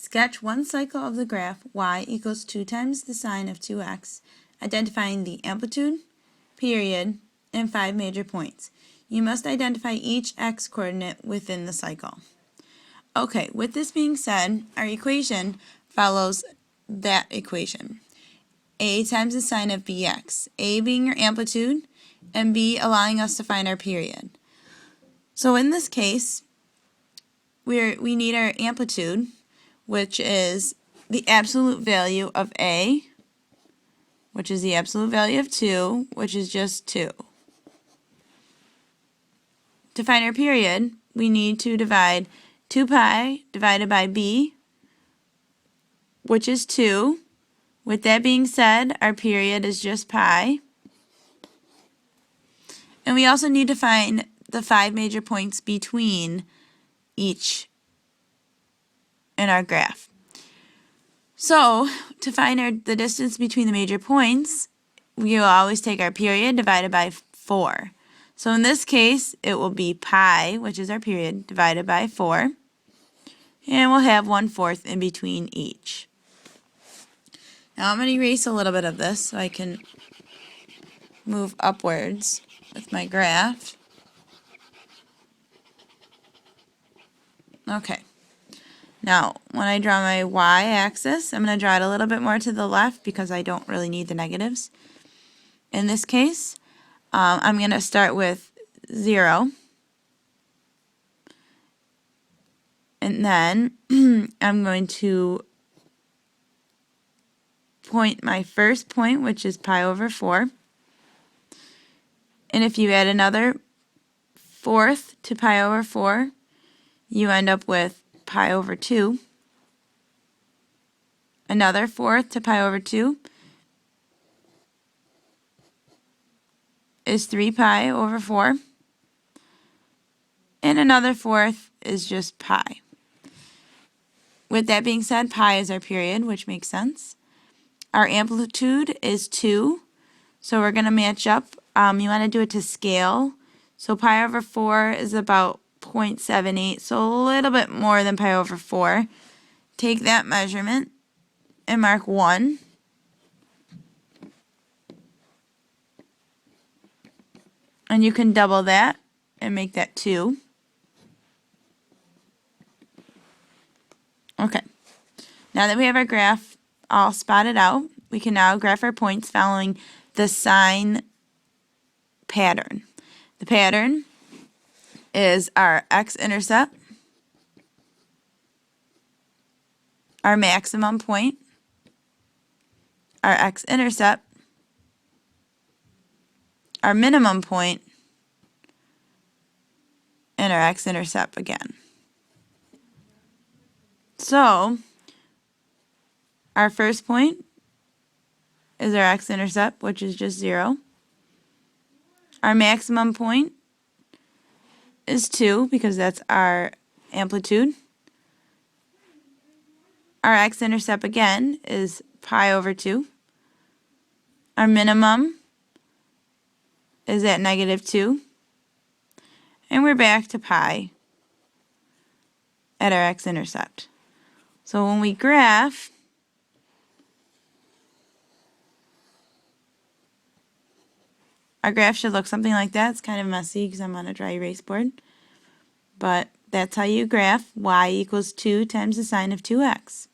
Sketch one cycle of the graph y equals 2 times the sine of 2x, identifying the amplitude, period, and 5 major points. You must identify each x coordinate within the cycle. Okay, with this being said, our equation follows that equation. A times the sine of bx, A being your amplitude, and B allowing us to find our period. So in this case, we need our amplitude, which is the absolute value of A, which is the absolute value of 2, which is just 2. To find our period, we need to divide 2 pi divided by B, which is 2. With that being said, our period is just pi. And we also need to find the 5 major points between each in our graph. So, to find the distance between the major points, we will always take our period divided by 4. So in this case, it will be pi, which is our period, divided by 4. And we'll have 1/4 in between each. Now I'm going to erase a little bit of this so I can move upwards with my graph. Okay. Now, when I draw my y-axis, I'm going to draw it a little bit more to the left because I don't really need the negatives. In this case, I'm going to start with 0. And then I'm going to point my first point, which is pi over 4. And if you add another 1/4 to pi over 4, you end up with pi over 2. Another 1/4 to pi over 2 is 3 pi over 4. And another 1/4 is just pi. With that being said, pi is our period, which makes sense. Our amplitude is 2, so we're going to match up. You want to do it to scale. So pi over 4 is about 0.78, so a little bit more than pi over 4. Take that measurement and mark 1. And you can double that and make that 2. Okay. Now that we have our graph all spotted out, we can now graph our points following the sine pattern. The pattern is our x-intercept, our maximum point, our x-intercept, our minimum point, and our x-intercept again. So, our first point is our x-intercept, which is just 0. Our maximum point is 2, because that's our amplitude. Our x-intercept again is pi over 2. Our minimum is at -2. And we're back to pi at our x-intercept. So when we graph, our graph should look something like that. It's kind of messy because I'm on a dry erase board. But that's how you graph y equals 2 times the sine of 2x.